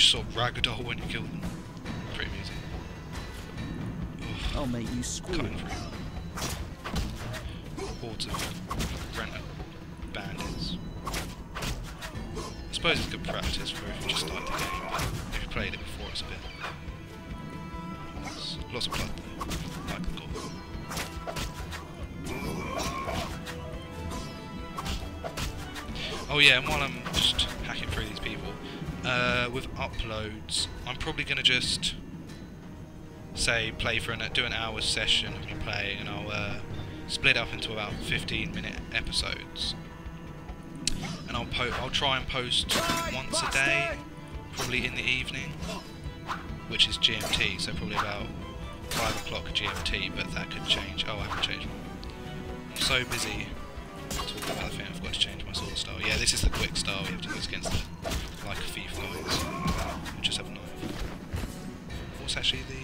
just sort of ragdoll when you kill them. Pretty amusing. I'll make you squeal. Hordes of Rent-a-Bandits. I suppose it's good practice for if you just started the game, but if you played it before, it's a bit... Lots of blood though, like the gore. Oh yeah, and while I'm just hacking through these people, with uploads, I'm probably going to just say do an hour session of me playing, and I'll split up into about 15-minute episodes, and I'll try and post once a day, probably in the evening, which is GMT, so probably about 5 o'clock GMT, but that could change. Oh, I haven't changed. I'm so busy talking about the thing, I forgot to change my sword style. Yeah, this is the quick style you have to use against the like thief guys who just have a knife. What's actually the...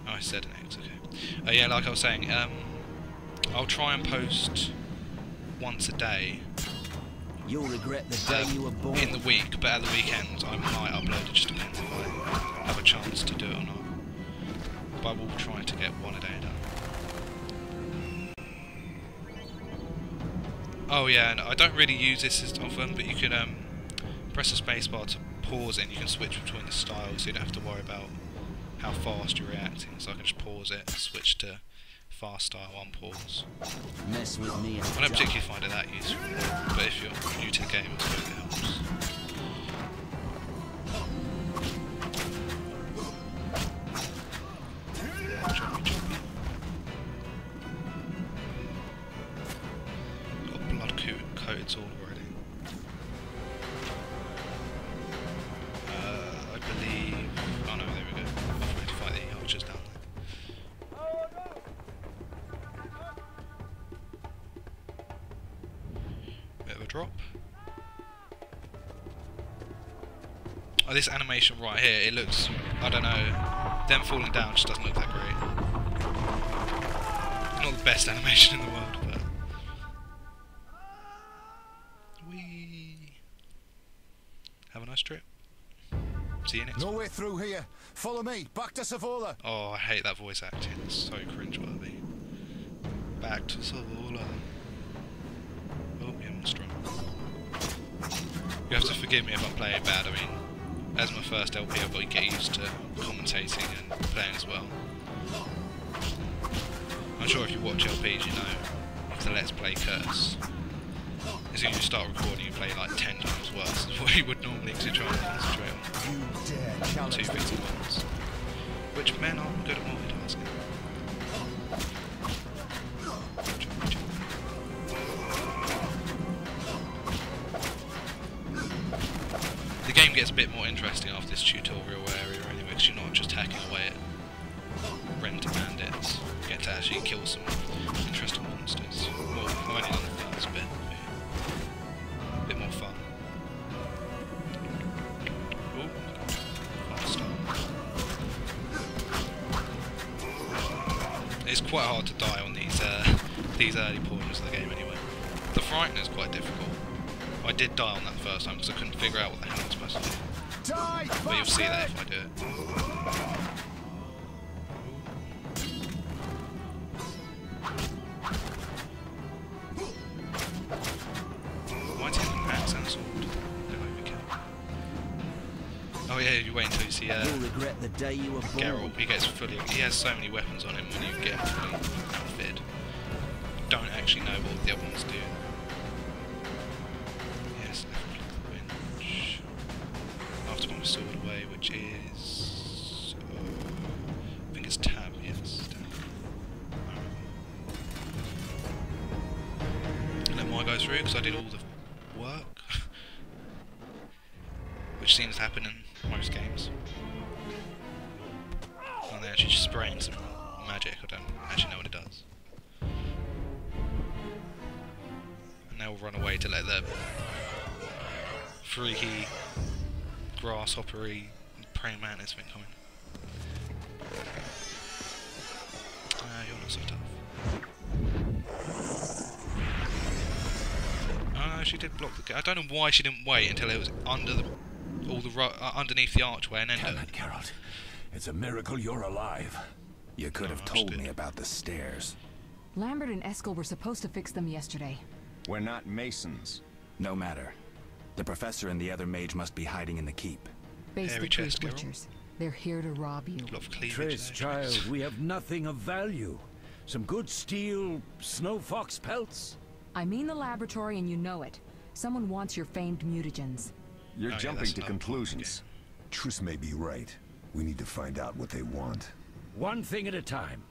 Oh, I said an X, okay. Yeah, like I was saying, I'll try and post once a day. You'll regret the day you were born. In the week, but at the weekends I might upload. It just depends if I have a chance to do it or not. But I will try to get one a day done. Oh yeah, and I don't really use this as often, but you can press the spacebar to pause it, and you can switch between the styles, so you don't have to worry about how fast you're reacting. So I can just pause it, switch to fast style, unpause. Mess with me. I don't particularly find it that useful, but if you're new to the game, I suppose it helps. Got blood coats all already. I believe... Oh no, there we go. I'm ready to fight the archers down there. Bit of a drop. Oh, this animation right here, it looks... I don't know. Them falling down just doesn't look that great. Not the best animation in the world, but... Whee! Have a nice trip. See you next No way through here. Follow me. Back to Savola. Oh, I hate that voice acting. It's so cringeworthy. Back to Savola. Oh, yeah, I'm strong. You have to forgive me if I'm playing bad. I mean, as my first LP, I've got to get used to commentating and playing as well. I'm sure if you watch LPs, you know if the Let's Play curse. As soon as you start recording, you play like 10 times worse than what you would normally, because you're trying to concentrate on 2 things at once. Which men aren't good at multitasking. The game gets a bit more interesting after this tutorial area anyway, because you're not just hacking away at Rent-a-Bandits. You get to actually kill some interesting monsters. Well, I've only done the first bit. A bit more fun. Ooh, fast start. It's quite hard to die on these early portions of the game anyway. The Frightener is quite difficult. I did die on that first time because I couldn't figure out what the hell I was supposed to do. But you'll see that if I do it. Why do you have an axe and a sword? Don't overkill. Oh yeah, you wait until you see You'll regret the day you were born. Geralt. He gets fully. He has so many weapons on him when you get fully outfitted. Don't actually know what the other ones do. Yes, left click the winch. After put my sword away, which is... I think it's tab, yes. Tab. Let mine go through, because I did all the work. Which seems to happen in most games. And they're actually just spraying some magic, I don't actually know what it does. They'll run away to let the freaky, grasshoppery, praying mantis thing come in. You're not so tough. Oh no, she did block the gate. I don't know why she didn't wait until it was under all all the underneath the archway and end Damn it. it, Geralt. It's a miracle you're alive. You could have told me about the stairs. Lambert and Eskel were supposed to fix them yesterday. We're not masons. No matter. The professor and the other mage must be hiding in the keep. Face Hairy the truth, chest, Geralt. Witchers. They're here to rob you. A lot of cleavage Triss, there, child, Triss. we have nothing of value. Some good steel snow fox pelts. I mean the laboratory and you know it. Someone wants your famed mutagens. You're Oh, yeah, jumping that's to another conclusions. Triss may be right. We need to find out what they want. One thing at a time.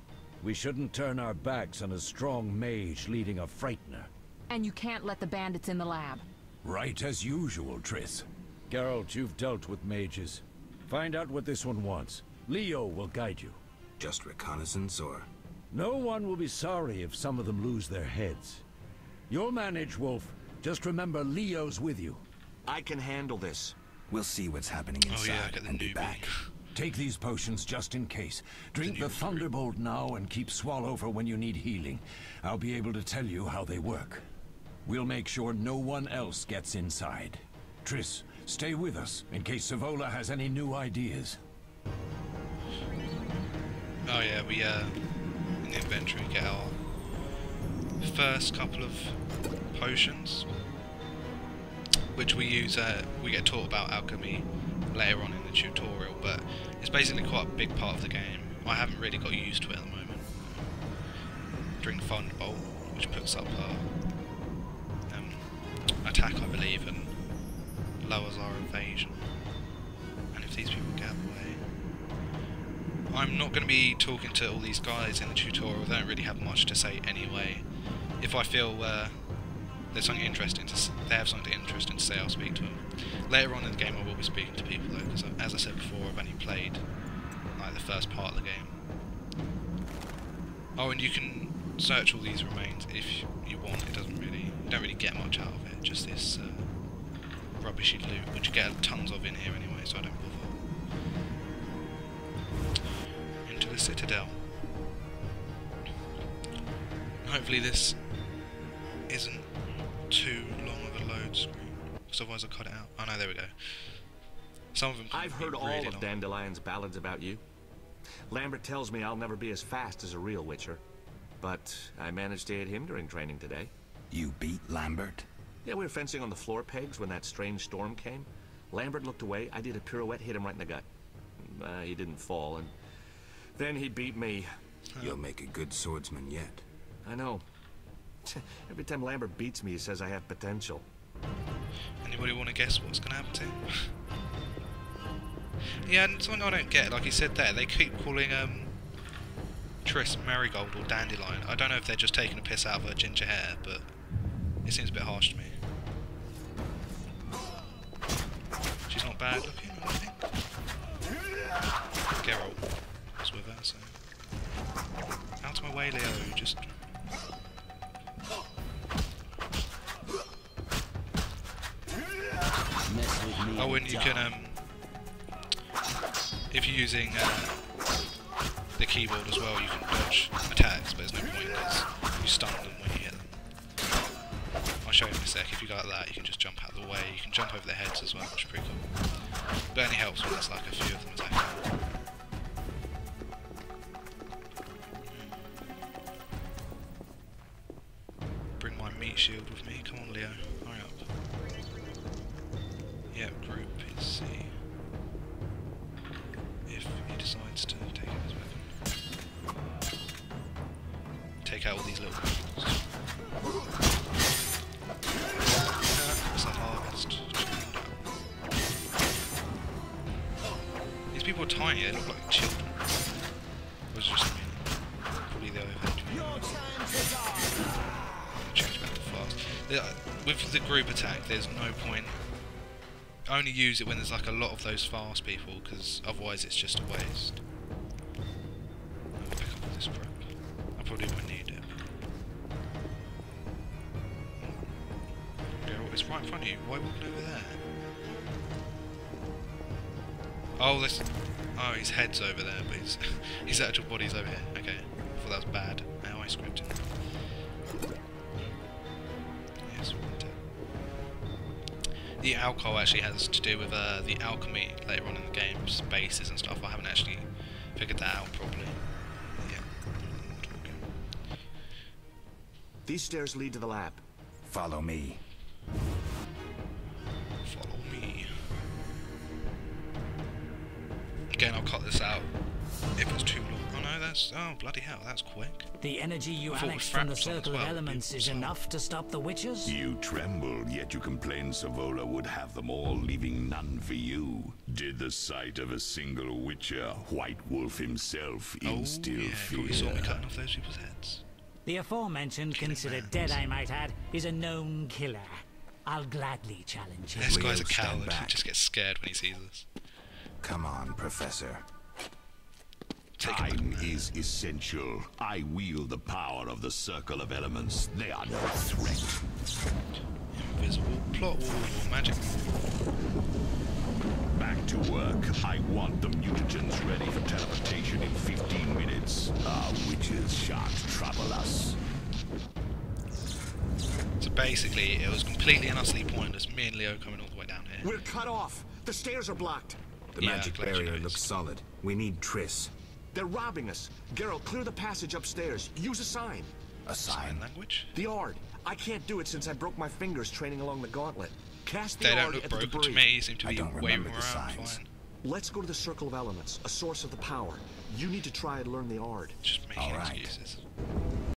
We shouldn't turn our backs on a strong mage leading a frightener. And you can't let the bandits in the lab. Right as usual, Triss. Geralt, you've dealt with mages. Find out what this one wants. Leo will guide you. Just reconnaissance, or... No one will be sorry if some of them lose their heads. You'll manage, Wolf. Just remember Leo's with you. I can handle this. We'll see what's happening Oh inside yeah, get the and be newbie. back. Take these potions just in case. Drink the Thunderbolt now and keep Swallow for when you need healing. I'll be able to tell you how they work. We'll make sure no one else gets inside. Triss, stay with us in case Savola has any new ideas. Oh yeah, we in the inventory get our first couple of potions, which we use. We get taught about alchemy later on in the tutorial, but it's basically quite a big part of the game. I haven't really got used to it at the moment. Drink Thunderbolt, which puts up our attack, I believe, and lowers our evasion. And if these people get out of the way, I'm not going to be talking to all these guys in the tutorial. They don't really have much to say anyway. If I feel there's something interesting they have something interesting to say, I'll speak to them. Later on in the game I will be speaking to people though, because as I said before, I've only played like the first part of the game. Oh, and you can search all these remains if you want. You don't really get much out of it, just this rubbishy loot, which you get tons of in here anyway, so I don't bother. Into the Citadel. Hopefully this isn't too long of a load screen, because otherwise I'll cut it out. Oh no, there we go. Some of them I've heard really all long. of Dandelion's ballads about you. Lambert tells me I'll never be as fast as a real Witcher, but I managed to hit him during training today. You beat Lambert? Yeah, we were fencing on the floor pegs when that strange storm came. Lambert looked away, I did a pirouette, hit him right in the gut. He didn't fall, and then he beat me. You'll make a good swordsman yet. I know. Every time Lambert beats me, he says I have potential. Anybody want to guess what's going to happen to him? Yeah, and something I don't get, like he said there, they keep calling Triss Marigold or Dandelion. I don't know if they're just taking a piss out of her ginger hair, but it seems a bit harsh to me. She's not bad looking, I don't think. Geralt was with her, so... Out of my way, Leo, just... Mess with me Oh, and you can, if you're using the keyboard as well, you can dodge attacks, but there's no point because you stun them when you hit them. I'll show you in a sec. If you go like that, you can just jump out of the way. You can jump over their heads as well, which is pretty cool. But it only helps when there's like a few of them attacking. Bring my meat shield with me. Come on, Leo. Hurry up. Yeah, group is C. If he decides to take out his weapon. Take out all these little guys. It's a harvest. These people are tiny, they look like children. Or is it just me? Probably the overhead. Change back to fast. With the group attack, there's no point. Only use it when there's like a lot of those fast people, because otherwise it's just a waste. I'll pick up all this crap. I probably won't need it. Geralt, it's right in front of you. Why walking over there? Oh, this. Oh, his head's over there, but his actual body's over here. Okay, I thought that was bad. Now I scripted. Yes, the alcohol actually has to do with the alchemy later on in the game's bases and stuff. I haven't actually figured that out properly. Yeah. These stairs lead to the lab. Follow me. Follow me. Again, I'll cut this out if it's too long. Oh no, that's... Oh, bloody hell, that's quick. The energy you I thought annexed with from the fraps on as Circle of well, Elements is enough to stop the witches? You trembled, yet you complained Savola would have them all, leaving none for you. Did the sight of a single witcher, White Wolf himself, instill yeah, fear? probably saw me cutting off those people's heads. The aforementioned, considered dead I might add, is a known killer. I'll gladly challenge him. This guy's a Leo, stand coward. He back. just gets scared when he sees us. Come on, Professor. Time is essential. I wield the power of the Circle of Elements. They are no threat. Invisible plot wall or magic. Back to work. I want the mutagens ready for teleportation in 15 minutes. Our witches shan't trouble us. So basically, it was completely and utterly pointless. Me and Leo coming all the way down here. We're cut off. The stairs are blocked. The Yeah, magic glad you barrier noticed. looks solid. We need Triss. They're robbing us. Geralt, clear the passage upstairs. Use a sign. A Sign sign. language? The Ard. I can't do it since I broke my fingers training along the gauntlet. Cast the They Ard don't look at the broken to debris. me. You seem to I be don't waving remember around the signs. fine. Let's go to the Circle of Elements, a source of the power. You need to try and learn the Ard. Just making All right. excuses.